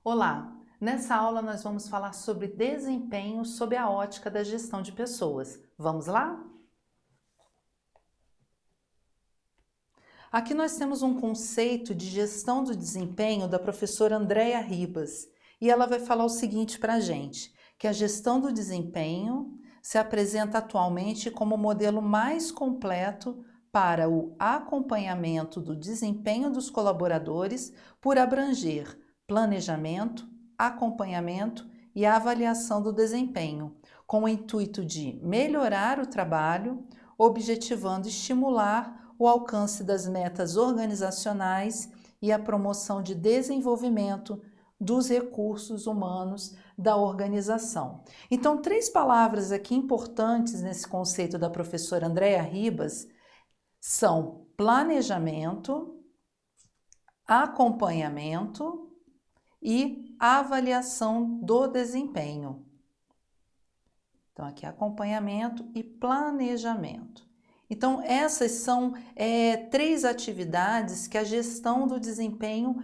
Olá! Nessa aula nós vamos falar sobre desempenho sob a ótica da gestão de pessoas. Vamos lá? Aqui nós temos um conceito de gestão do desempenho da professora Andréa Ribas e ela vai falar o seguinte para a gente, que a gestão do desempenho se apresenta atualmente como o modelo mais completo para o acompanhamento do desempenho dos colaboradores por abranger planejamento, acompanhamento e avaliação do desempenho, com o intuito de melhorar o trabalho, objetivando estimular o alcance das metas organizacionais e a promoção de desenvolvimento dos recursos humanos da organização. Então, 3 palavras aqui importantes nesse conceito da professora Andréa Ribas são planejamento, acompanhamento e avaliação do desempenho. Então, aqui acompanhamento e planejamento. Então, essas são 3 atividades que a gestão do desempenho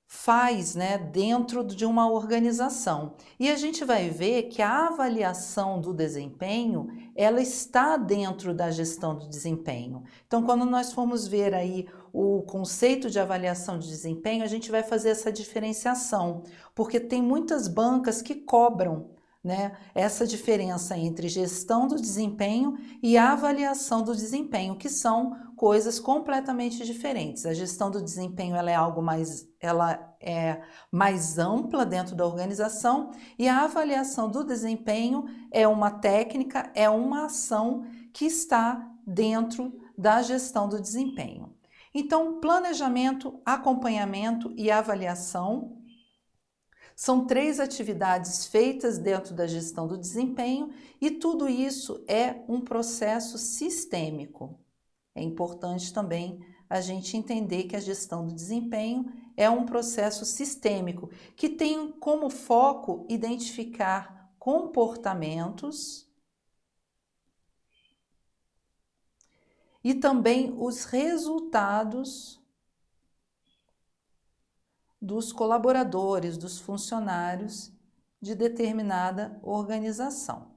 faz, né, dentro de uma organização. E a gente vai ver que a avaliação do desempenho, ela está dentro da gestão do desempenho. Então, quando nós formos ver aí o conceito de avaliação de desempenho, a gente vai fazer essa diferenciação, porque tem muitas bancas que cobram, né, essa diferença entre gestão do desempenho e avaliação do desempenho, que são coisas completamente diferentes. A gestão do desempenho ela é mais ampla dentro da organização e a avaliação do desempenho é uma técnica, é uma ação que está dentro da gestão do desempenho. Então, planejamento, acompanhamento e avaliação são 3 atividades feitas dentro da gestão do desempenho e tudo isso é um processo sistêmico. É importante também a gente entender que a gestão do desempenho é um processo sistêmico que tem como foco identificar comportamentos e também os resultados dos colaboradores, dos funcionários de determinada organização.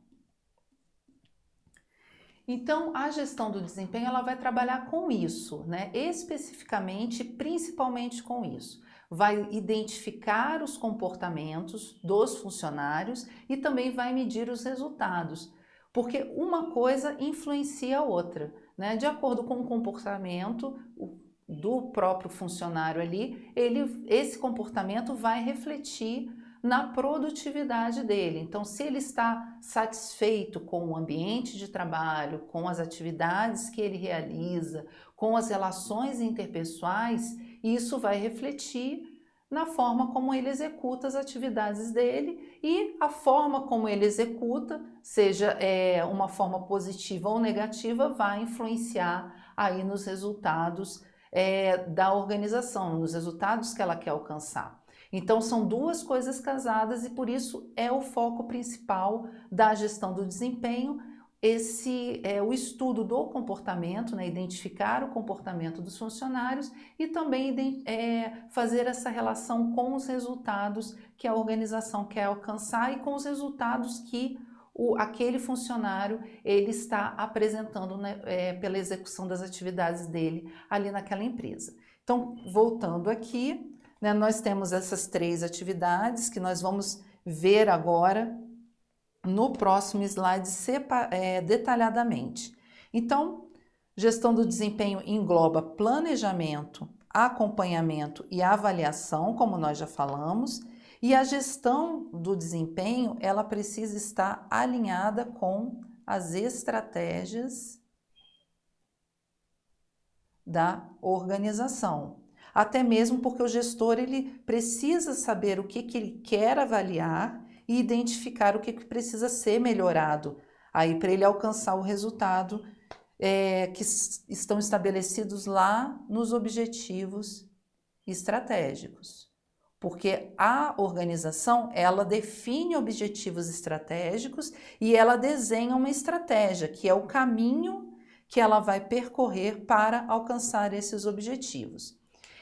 Então, a gestão do desempenho ela vai trabalhar com isso, né? Especificamente, principalmente com isso. Vai identificar os comportamentos dos funcionários e também vai medir os resultados, porque uma coisa influencia a outra, né? De acordo com o comportamento do próprio funcionário ali, esse comportamento vai refletir na produtividade dele. Então, se ele está satisfeito com o ambiente de trabalho, com as atividades que ele realiza, com as relações interpessoais, isso vai refletir na forma como ele executa as atividades dele e a forma como ele executa, seja uma forma positiva ou negativa, vai influenciar aí nos resultados da organização, nos resultados que ela quer alcançar. Então, são 2 coisas casadas e por isso é o foco principal da gestão do desempenho, o estudo do comportamento, né, identificar o comportamento dos funcionários e também fazer essa relação com os resultados que a organização quer alcançar e com os resultados que aquele funcionário ele está apresentando, né, pela execução das atividades dele ali naquela empresa. Então, voltando aqui, né, nós temos essas 3 atividades que nós vamos ver agora no próximo slide detalhadamente. Então, gestão do desempenho engloba planejamento, acompanhamento e avaliação, como nós já falamos, e a gestão do desempenho, ela precisa estar alinhada com as estratégias da organização. Até mesmo porque o gestor ele precisa saber o que ele quer avaliar e identificar o que precisa ser melhorado aí para ele alcançar o resultado que estão estabelecidos lá nos objetivos estratégicos. Porque a organização, ela define objetivos estratégicos e ela desenha uma estratégia, que é o caminho que ela vai percorrer para alcançar esses objetivos.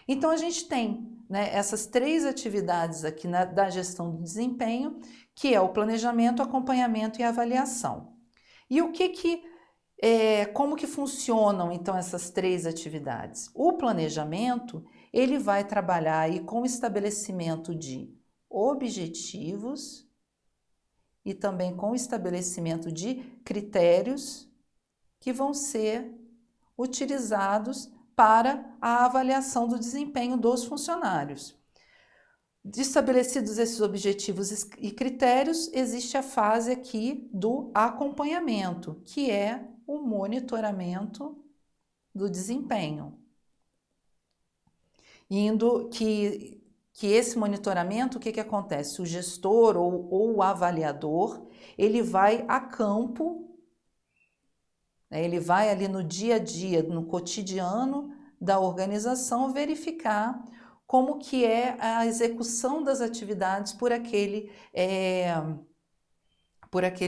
Então, a gente tem, né, essas 3 atividades aqui da gestão do desempenho, que é o planejamento, acompanhamento e avaliação. E como que funcionam, então, essas 3 atividades? O planejamento, ele vai trabalhar aí com o estabelecimento de objetivos e também com o estabelecimento de critérios que vão ser utilizados para a avaliação do desempenho dos funcionários. Estabelecidos esses objetivos e critérios, existe a fase aqui do acompanhamento, que é o monitoramento do desempenho. Que esse monitoramento, o que acontece? O gestor ou o avaliador, ele vai a campo, né, ele vai ali no dia a dia, no cotidiano da organização, verificar como que é a execução das atividades por aquele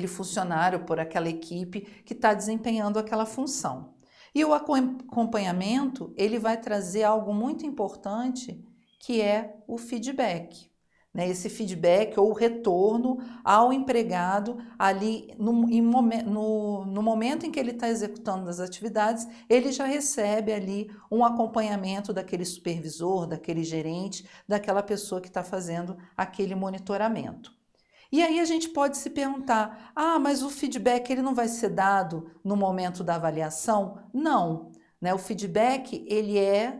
funcionário, por aquela equipe que está desempenhando aquela função. E o acompanhamento, ele vai trazer algo muito importante, que é o feedback. Né? Esse feedback ou o retorno ao empregado ali no momento em que ele está executando as atividades, ele já recebe ali um acompanhamento daquele supervisor, daquele gerente, daquela pessoa que está fazendo aquele monitoramento. E aí a gente pode se perguntar, mas o feedback ele não vai ser dado no momento da avaliação? Não, né? O feedback ele é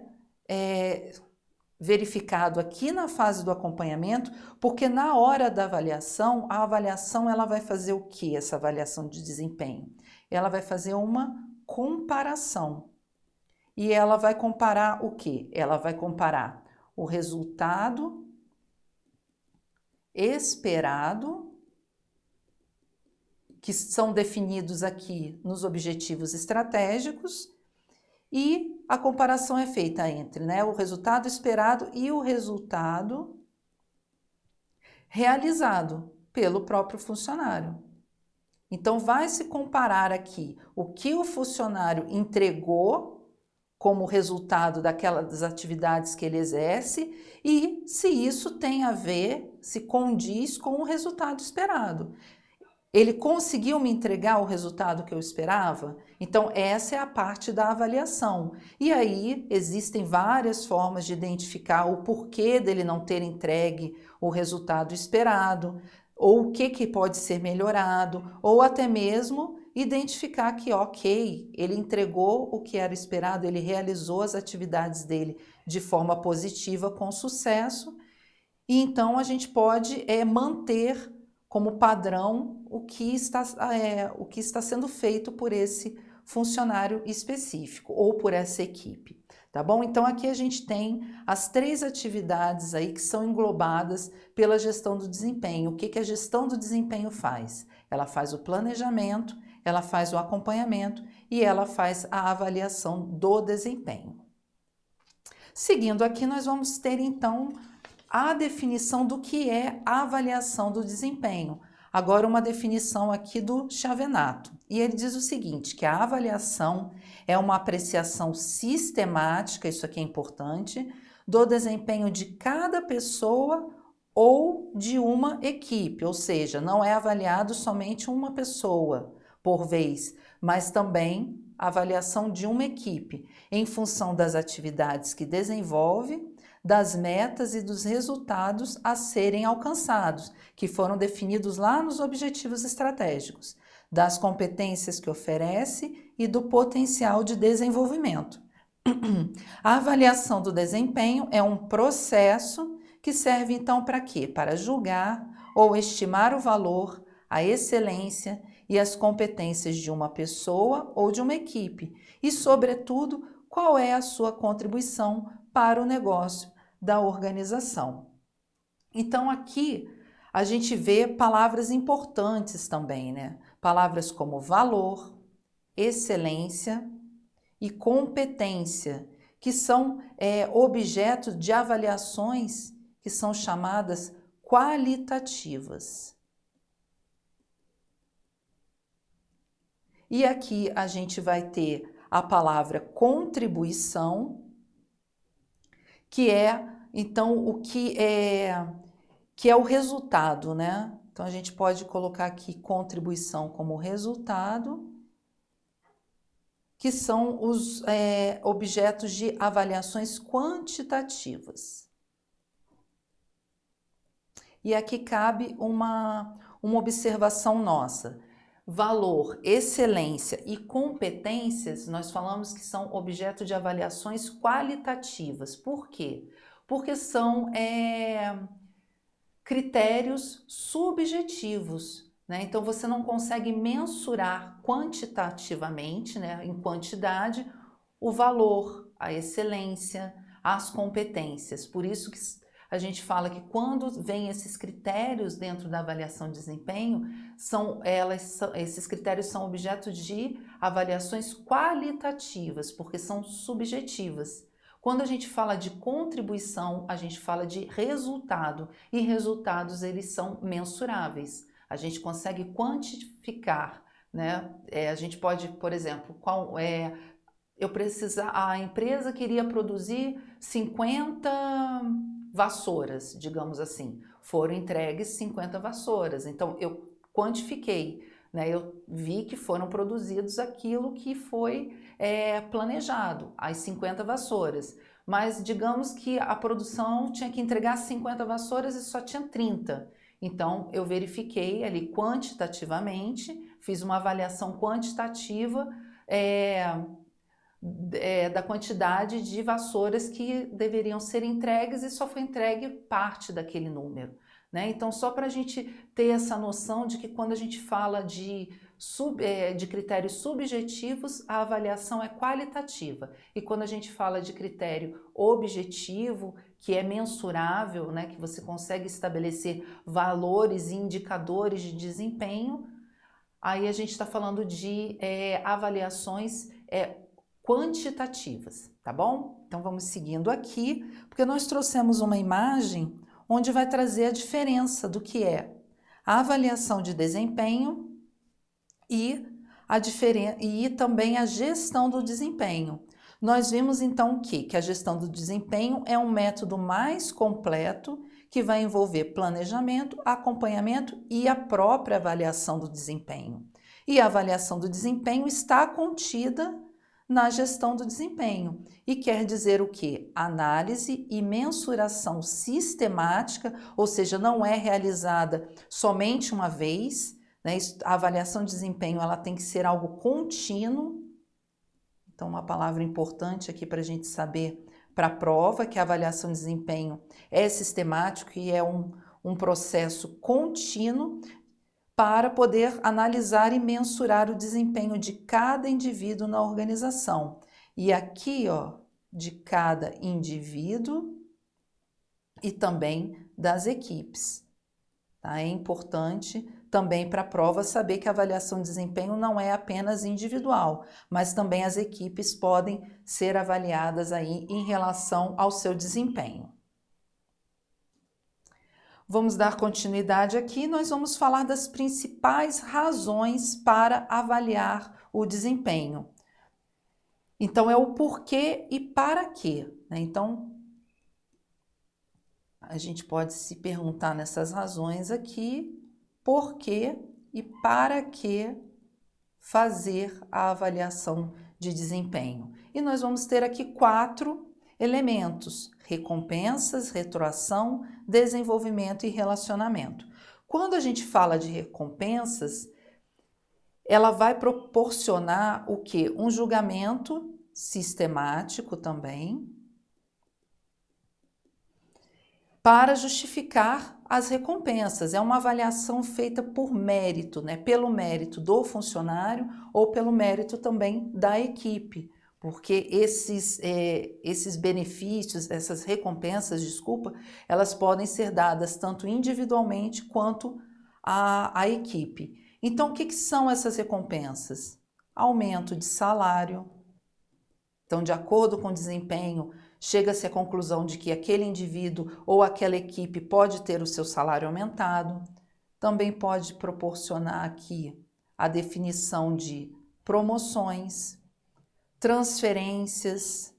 verificado aqui na fase do acompanhamento, porque na hora da avaliação, a avaliação ela vai fazer o quê? Essa avaliação de desempenho? Ela vai fazer uma comparação. E ela vai comparar o quê? Ela vai comparar o resultado esperado, que são definidos aqui nos objetivos estratégicos, e a comparação é feita entre, né, o resultado esperado e o resultado realizado pelo próprio funcionário. Então, vai se comparar aqui o que o funcionário entregou como resultado das atividades que ele exerce e se isso tem a ver, se condiz com o resultado esperado. Ele conseguiu me entregar o resultado que eu esperava? Então, essa é a parte da avaliação. E aí, existem várias formas de identificar o porquê dele não ter entregue o resultado esperado, ou o que pode ser melhorado, ou até mesmo identificar que, ok, ele entregou o que era esperado, ele realizou as atividades dele de forma positiva, com sucesso, e então a gente pode manter como padrão o que está sendo feito por esse funcionário específico ou por essa equipe, tá bom? Então aqui a gente tem as 3 atividades aí que são englobadas pela gestão do desempenho. O que a gestão do desempenho faz? Ela faz o planejamento, ela faz o acompanhamento e ela faz a avaliação do desempenho. Seguindo aqui, nós vamos ter então a definição do que é a avaliação do desempenho. Agora, uma definição aqui do Chavenato. E ele diz o seguinte, que a avaliação é uma apreciação sistemática, isso aqui é importante, do desempenho de cada pessoa ou de uma equipe, ou seja, não é avaliado somente uma pessoa por vez, mas também a avaliação de uma equipe, em função das atividades que desenvolve, das metas e dos resultados a serem alcançados, que foram definidos lá nos objetivos estratégicos, das competências que oferece e do potencial de desenvolvimento. A avaliação do desempenho é um processo que serve então para quê? Para julgar ou estimar o valor, a excelência e as competências de uma pessoa ou de uma equipe e, sobretudo, qual é a sua contribuição para o negócio da organização. Então, aqui a gente vê palavras importantes também, né? Palavras como valor, excelência e competência, que são objetos de avaliações que são chamadas qualitativas. E aqui a gente vai ter a palavra contribuição, que é, então, o que é o resultado, né? Então, a gente pode colocar aqui contribuição como resultado, que são os objetos de avaliações quantitativas. E aqui cabe uma observação nossa. Valor, excelência e competências, nós falamos que são objeto de avaliações qualitativas. Por quê? Porque são critérios subjetivos, né? Então, você não consegue mensurar quantitativamente, né, em quantidade, o valor, a excelência, as competências. Por isso que a gente fala que quando vem esses critérios dentro da avaliação de desempenho, esses critérios são objeto de avaliações qualitativas, porque são subjetivas. Quando a gente fala de contribuição, a gente fala de resultado, e resultados eles são mensuráveis. A gente consegue quantificar, né? A gente pode, por exemplo, a empresa queria produzir 50 vassouras, digamos assim. Foram entregues 50 vassouras. Então, eu quantifiquei, né? Eu vi que foram produzidos aquilo que foi planejado, as 50 vassouras. Mas digamos que a produção tinha que entregar 50 vassouras e só tinha 30. Então, eu verifiquei ali quantitativamente, fiz uma avaliação quantitativa da quantidade de vassouras que deveriam ser entregues e só foi entregue parte daquele número, né? Então, só para a gente ter essa noção de que quando a gente fala de critérios subjetivos, a avaliação é qualitativa. E quando a gente fala de critério objetivo, que é mensurável, né, que você consegue estabelecer valores e indicadores de desempenho, aí a gente está falando de avaliações quantitativas, tá bom? Então vamos seguindo aqui, porque nós trouxemos uma imagem onde vai trazer a diferença do que é a avaliação de desempenho e também a gestão do desempenho. Nós vimos então que a gestão do desempenho é um método mais completo que vai envolver planejamento, acompanhamento e a própria avaliação do desempenho. E a avaliação do desempenho está contida na gestão do desempenho e quer dizer o quê? Análise e mensuração sistemática, ou seja, não é realizada somente uma vez, né? A avaliação de desempenho ela tem que ser algo contínuo. Então, uma palavra importante aqui para a gente saber para a prova, que a avaliação de desempenho é sistemático e é um processo contínuo para poder analisar e mensurar o desempenho de cada indivíduo na organização. E aqui, ó, de cada indivíduo e também das equipes. Tá? É importante também para a prova saber que a avaliação de desempenho não é apenas individual, mas também as equipes podem ser avaliadas aí em relação ao seu desempenho. Vamos dar continuidade aqui, nós vamos falar das principais razões para avaliar o desempenho. Então, é o porquê e para quê, né? Então, a gente pode se perguntar nessas razões aqui, por quê e para que fazer a avaliação de desempenho. E nós vamos ter aqui 4 elementos: recompensas, retroação, desenvolvimento e relacionamento. Quando a gente fala de recompensas, ela vai proporcionar o quê? Um julgamento sistemático também, para justificar as recompensas. É uma avaliação feita por mérito, né? Pelo mérito do funcionário ou pelo mérito também da equipe. Porque esses benefícios, essas recompensas, elas podem ser dadas tanto individualmente quanto à equipe. Então, o que são essas recompensas? Aumento de salário. Então, de acordo com o desempenho chega-se à conclusão de que aquele indivíduo ou aquela equipe pode ter o seu salário aumentado. Também pode proporcionar aqui a definição de promoções, transferências.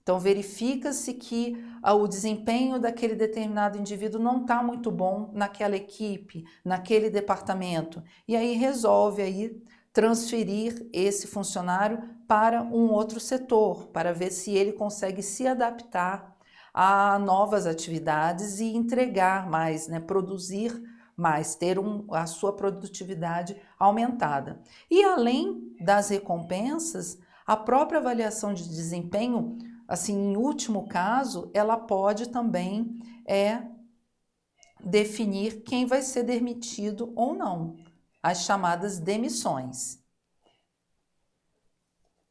Então, verifica-se que o desempenho daquele determinado indivíduo não está muito bom naquela equipe, naquele departamento. E aí resolve aí transferir esse funcionário para um outro setor, para ver se ele consegue se adaptar a novas atividades e entregar mais, né, produzir mais, ter a sua produtividade aumentada. E além das recompensas, a própria avaliação de desempenho, assim, em último caso, ela pode também definir quem vai ser demitido ou não, as chamadas demissões.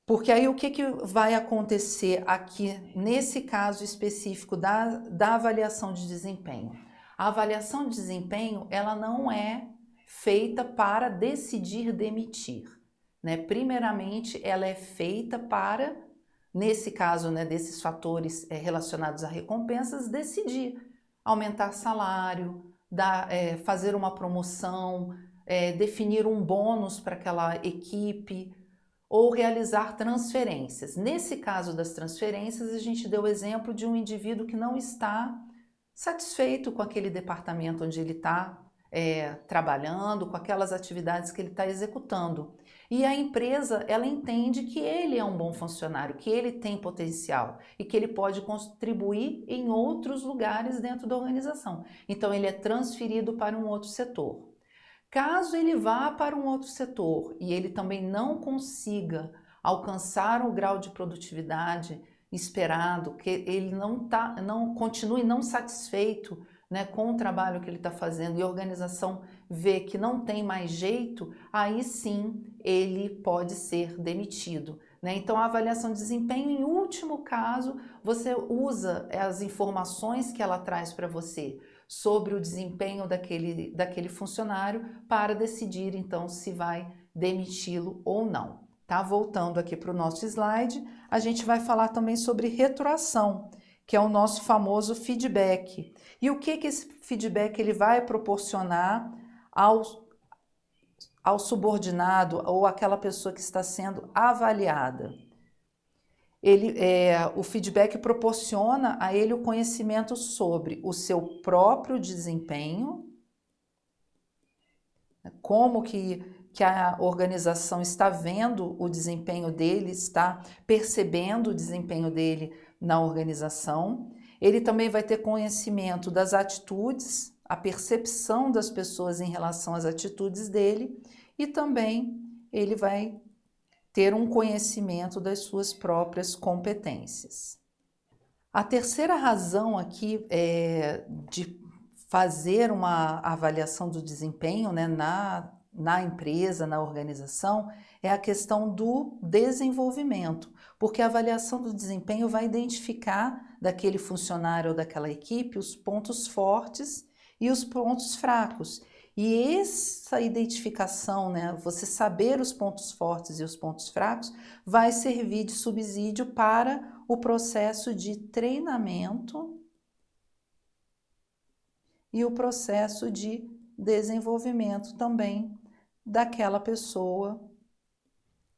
Porque aí o que vai acontecer aqui nesse caso específico da avaliação de desempenho? A avaliação de desempenho, ela não é feita para decidir demitir, né? Primeiramente, ela é feita para, nesse caso, né, desses fatores relacionados a recompensas, decidir aumentar salário, fazer uma promoção, definir um bônus para aquela equipe, ou realizar transferências. Nesse caso das transferências, a gente deu o exemplo de um indivíduo que não está satisfeito com aquele departamento onde ele está trabalhando, com aquelas atividades que ele está executando. E a empresa, ela entende que ele é um bom funcionário, que ele tem potencial e que ele pode contribuir em outros lugares dentro da organização. Então, ele é transferido para um outro setor. Caso ele vá para um outro setor e ele também não consiga alcançar o grau de produtividade esperado, que ele não continue não satisfeito, né, com o trabalho que ele está fazendo e a organização vê que não tem mais jeito, aí sim ele pode ser demitido, né? Então, a avaliação de desempenho, em último caso, você usa as informações que ela traz para você sobre o desempenho daquele funcionário para decidir, então, se vai demiti-lo ou não. Tá? Voltando aqui para o nosso slide, a gente vai falar também sobre retroação, que é o nosso famoso feedback. E o que esse feedback ele vai proporcionar ao subordinado ou àquela pessoa que está sendo avaliada? O feedback proporciona a ele o conhecimento sobre o seu próprio desempenho, como que a organização está vendo o desempenho dele, está percebendo o desempenho dele na organização. Ele também vai ter conhecimento das atitudes, a percepção das pessoas em relação às atitudes dele, e também ele vai ter um conhecimento das suas próprias competências. A terceira razão aqui de fazer uma avaliação do desempenho, né, na empresa, na organização, é a questão do desenvolvimento, porque a avaliação do desempenho vai identificar daquele funcionário ou daquela equipe os pontos fortes e os pontos fracos. E essa identificação, né, você saber os pontos fortes e os pontos fracos, vai servir de subsídio para o processo de treinamento e o processo de desenvolvimento também daquela pessoa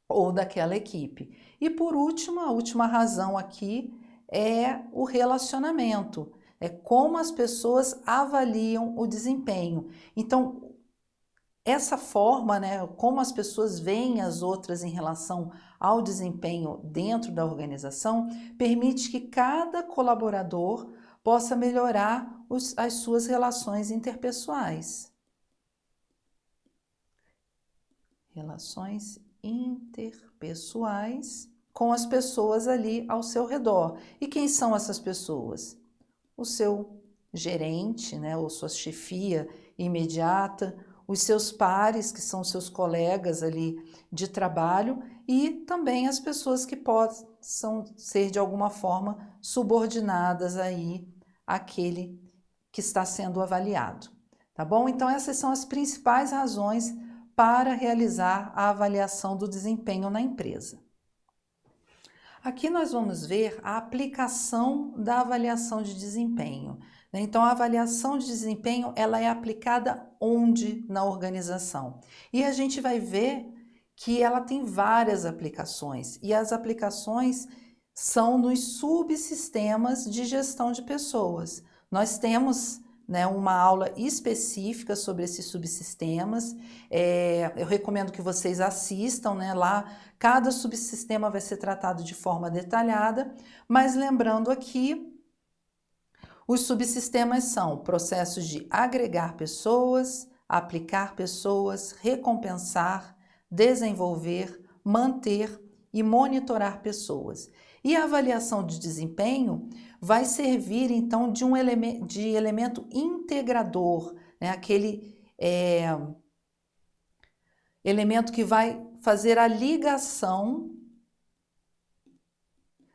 ou daquela equipe. E por último, a última razão aqui é o relacionamento. É como as pessoas avaliam o desempenho. Então, essa forma, né, como as pessoas veem as outras em relação ao desempenho dentro da organização, permite que cada colaborador possa melhorar as suas relações interpessoais. Relações interpessoais com as pessoas ali ao seu redor. E quem são essas pessoas? O seu gerente, né, ou sua chefia imediata, os seus pares, que são seus colegas ali de trabalho, e também as pessoas que possam ser de alguma forma subordinadas aí àquele que está sendo avaliado. Tá bom? Então essas são as principais razões para realizar a avaliação do desempenho na empresa. Aqui nós vamos ver a aplicação da avaliação de desempenho, né? Então, a avaliação de desempenho, ela é aplicada onde na organização? E a gente vai ver que ela tem várias aplicações, e as aplicações são nos subsistemas de gestão de pessoas. Nós temos, né, uma aula específica sobre esses subsistemas. Eu recomendo que vocês assistam, né, lá. Cada subsistema vai ser tratado de forma detalhada, mas lembrando aqui, os subsistemas são processos de agregar pessoas, aplicar pessoas, recompensar, desenvolver, manter e monitorar pessoas. E a avaliação de desempenho vai servir então de elemento integrador, né? Aquele elemento que vai fazer a ligação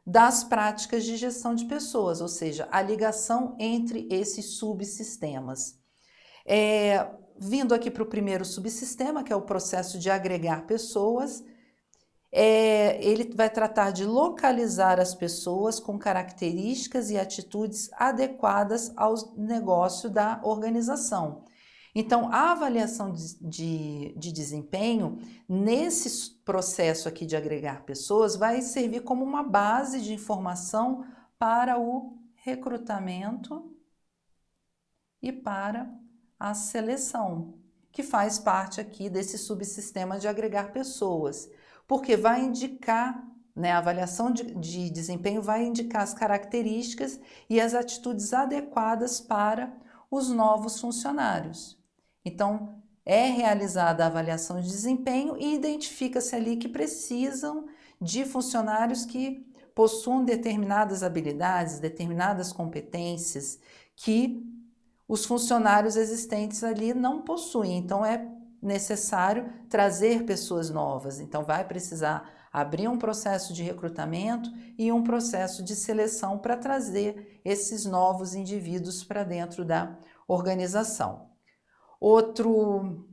das práticas de gestão de pessoas, ou seja, a ligação entre esses subsistemas. Vindo aqui para o primeiro subsistema, que é o processo de agregar pessoas, ele vai tratar de localizar as pessoas com características e atitudes adequadas ao negócio da organização. Então, a avaliação de desempenho, nesse processo aqui de agregar pessoas, vai servir como uma base de informação para o recrutamento e para a seleção, que faz parte aqui desse subsistema de agregar pessoas, porque vai indicar, né, a avaliação de desempenho vai indicar as características e as atitudes adequadas para os novos funcionários. Então, é realizada a avaliação de desempenho e identifica-se ali que precisam de funcionários que possuam determinadas habilidades, determinadas competências que os funcionários existentes ali não possuem. Então, é necessário trazer pessoas novas. Então, vai precisar abrir um processo de recrutamento e um processo de seleção para trazer esses novos indivíduos para dentro da organização. Outro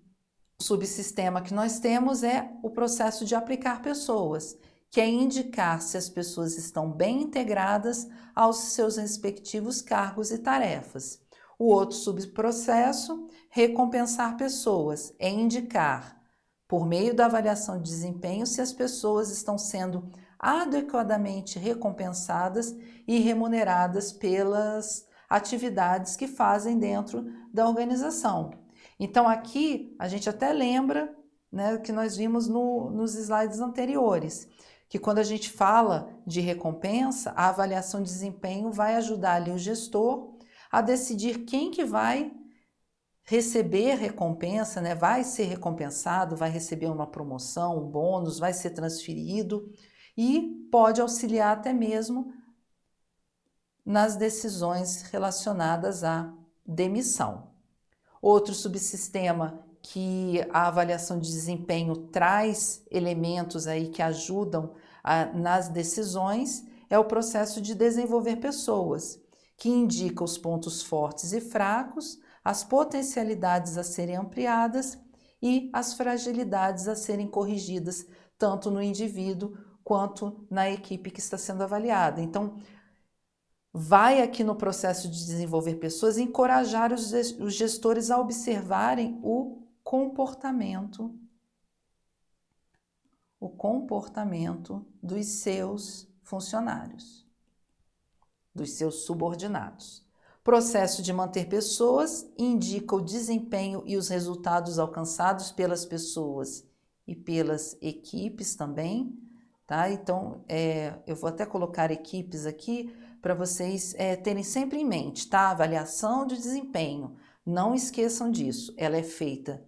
subsistema que nós temos é o processo de aplicar pessoas, que é indicar se as pessoas estão bem integradas aos seus respectivos cargos e tarefas. O outro subprocesso, recompensar pessoas, é indicar, por meio da avaliação de desempenho, se as pessoas estão sendo adequadamente recompensadas e remuneradas pelas atividades que fazem dentro da organização. Então, aqui a gente até lembra, né, que nós vimos nos slides anteriores, que quando a gente fala de recompensa, a avaliação de desempenho vai ajudar ali o gestor a decidir quem que vai receber recompensa, né, vai ser recompensado, vai receber uma promoção, um bônus, vai ser transferido e pode auxiliar até mesmo nas decisões relacionadas à demissão. Outro subsistema que a avaliação de desempenho traz elementos aí que ajudam nas decisões é o processo de desenvolver pessoas, que indica os pontos fortes e fracos, as potencialidades a serem ampliadas e as fragilidades a serem corrigidas, tanto no indivíduo quanto na equipe que está sendo avaliada. Então, vai aqui no processo de desenvolver pessoas encorajar os gestores a observarem o comportamento dos seus funcionários, dos seus subordinados. Processo de manter pessoas indica o desempenho e os resultados alcançados pelas pessoas e pelas equipes também, tá? Então, eu vou até colocar equipes aqui para vocês terem sempre em mente, tá? Avaliação de desempenho, não esqueçam disso, ela é feita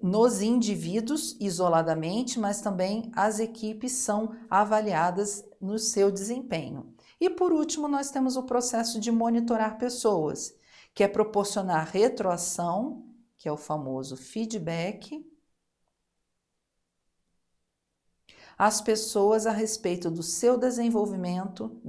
nos indivíduos isoladamente, mas também as equipes são avaliadas no seu desempenho. E por último, nós temos o processo de monitorar pessoas, que é proporcionar retroação, que é o famoso feedback, às pessoas a respeito do seu desenvolvimento,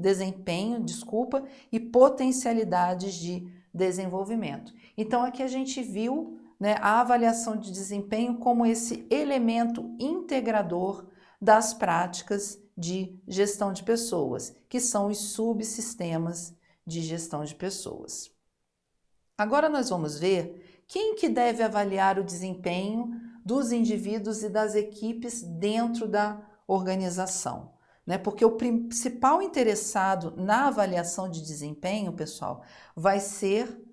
e potencialidades de desenvolvimento. Então, aqui a gente viu, né, a avaliação de desempenho como esse elemento integrador das práticas de gestão de pessoas, que são os subsistemas de gestão de pessoas. Agora nós vamos ver quem que deve avaliar o desempenho dos indivíduos e das equipes dentro da organização, né? Porque o principal interessado na avaliação de desempenho, pessoal, vai ser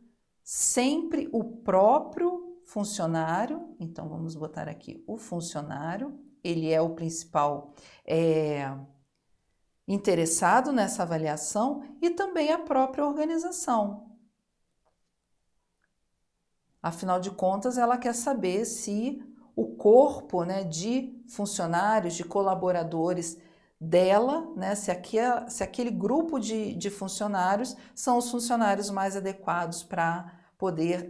sempre o próprio funcionário. Então vamos botar aqui o funcionário, ele é o principal interessado nessa avaliação, e também a própria organização. Afinal de contas, ela quer saber se o corpo, né, de funcionários, de colaboradores dela, né, se aquele grupo de funcionários são os funcionários mais adequados para poder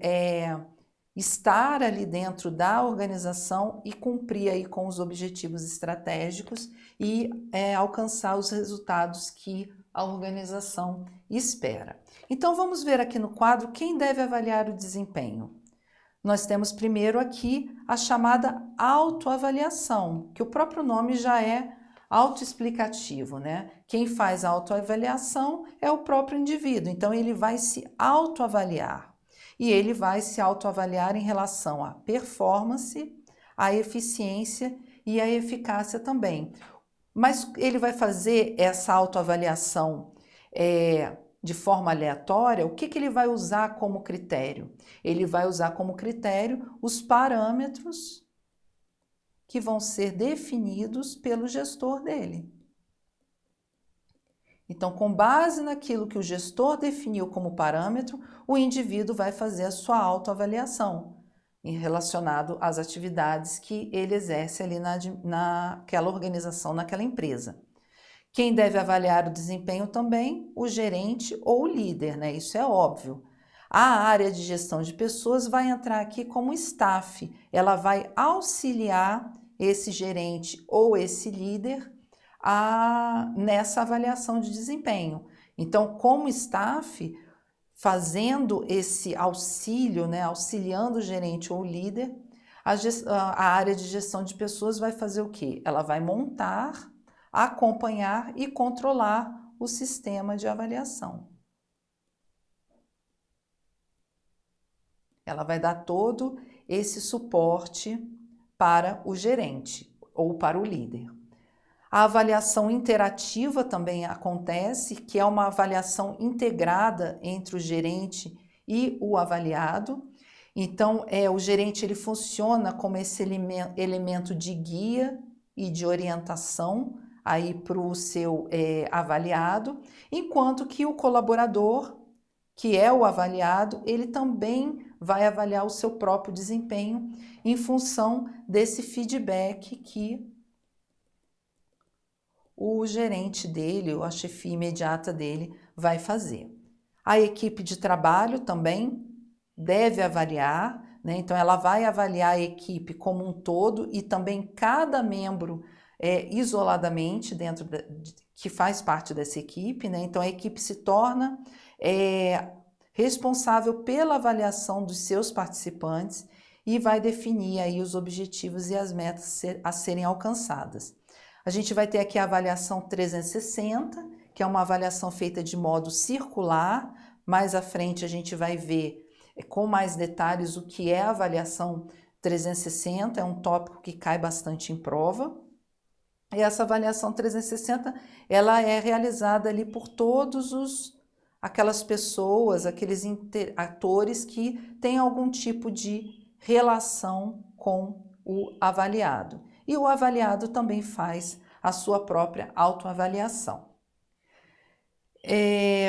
estar ali dentro da organização e cumprir aí com os objetivos estratégicos e alcançar os resultados que a organização espera. Então vamos ver aqui no quadro quem deve avaliar o desempenho. Nós temos primeiro aqui a chamada autoavaliação, que o próprio nome já é autoexplicativo, né? Quem faz a autoavaliação é o próprio indivíduo, então ele vai se autoavaliar. E ele vai se autoavaliar em relação à performance, à eficiência e à eficácia também. Mas ele vai fazer essa autoavaliação de forma aleatória. O que ele vai usar como critério? Ele vai usar como critério os parâmetros que vão ser definidos pelo gestor dele. Então, com base naquilo que o gestor definiu como parâmetro, o indivíduo vai fazer a sua autoavaliação relacionado às atividades que ele exerce ali naquela organização, naquela empresa. Quem deve avaliar o desempenho também? O gerente ou o líder, né? Isso é óbvio. A área de gestão de pessoas vai entrar aqui como staff. Ela vai auxiliar esse gerente ou esse líder nessa avaliação de desempenho. Então, como staff, fazendo esse auxílio, né, auxiliando o gerente ou o líder, a área de gestão de pessoas vai fazer o quê? Ela vai montar, acompanhar e controlar o sistema de avaliação. Ela vai dar todo esse suporte para o gerente ou para o líder. A avaliação interativa também acontece, que é uma avaliação integrada entre o gerente e o avaliado. Então, o gerente ele funciona como esse elemento de guia e de orientação aí para o seu avaliado, enquanto que o colaborador, que é o avaliado, ele também vai avaliar o seu próprio desempenho em função desse feedback que o gerente dele, ou a chefia imediata dele, vai fazer. A equipe de trabalho também deve avaliar, né? Então ela vai avaliar a equipe como um todo e também cada membro isoladamente dentro que faz parte dessa equipe, né? Então a equipe se torna responsável pela avaliação dos seus participantes e vai definir aí os objetivos e as metas a serem alcançadas. A gente vai ter aqui a avaliação 360, que é uma avaliação feita de modo circular. Mais à frente a gente vai ver com mais detalhes o que é a avaliação 360, é um tópico que cai bastante em prova. E essa avaliação 360, ela é realizada ali por aquelas pessoas, aqueles atores que têm algum tipo de relação com o avaliado. E o avaliado também faz a sua própria autoavaliação.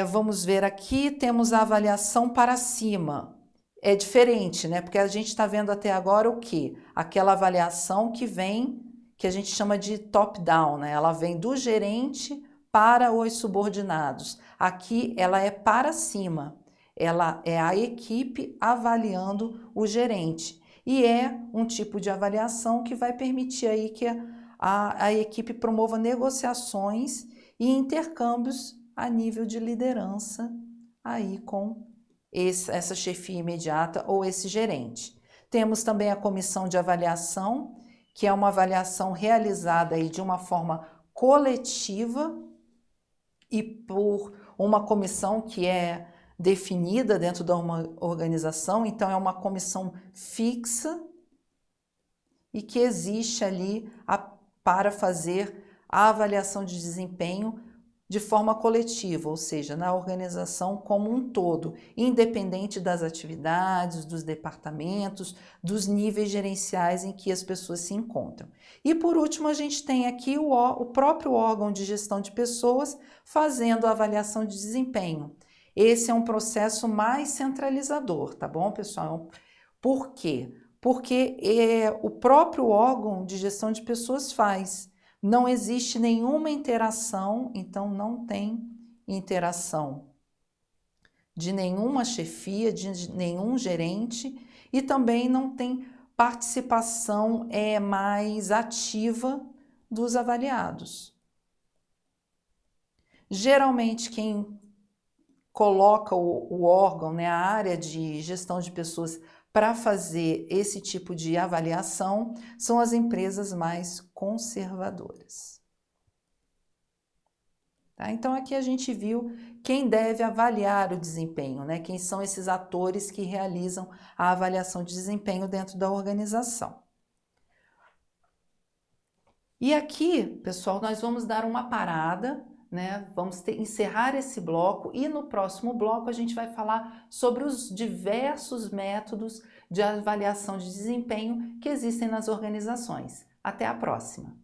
Vamos ver aqui, temos a avaliação para cima. É diferente, né? Porque a gente está vendo até agora o quê? Aquela avaliação que vem, que a gente chama de top-down, né? Ela vem do gerente para os subordinados. Aqui ela é para cima. Ela é a equipe avaliando o gerente. E é um tipo de avaliação que vai permitir aí que a equipe promova negociações e intercâmbios a nível de liderança aí com essa chefia imediata ou esse gerente. Temos também a comissão de avaliação, que é uma avaliação realizada aí de uma forma coletiva e por uma comissão que é definida dentro de uma organização, então é uma comissão fixa e que existe ali para fazer a avaliação de desempenho de forma coletiva, ou seja, na organização como um todo, independente das atividades, dos departamentos, dos níveis gerenciais em que as pessoas se encontram. E por último, a gente tem aqui o próprio órgão de gestão de pessoas fazendo a avaliação de desempenho. Esse é um processo mais centralizador, tá bom, pessoal? Por quê? Porque o próprio órgão de gestão de pessoas faz. Não existe nenhuma interação, então não tem interação de nenhuma chefia, de nenhum gerente e também não tem participação mais ativa dos avaliados. Geralmente quem coloca o órgão, né, a área de gestão de pessoas para fazer esse tipo de avaliação são as empresas mais conservadoras. Tá? Então aqui a gente viu quem deve avaliar o desempenho, né? Quem são esses atores que realizam a avaliação de desempenho dentro da organização. E aqui, pessoal, nós vamos dar uma parada, né? Vamos encerrar esse bloco e no próximo bloco a gente vai falar sobre os diversos métodos de avaliação de desempenho que existem nas organizações. Até a próxima!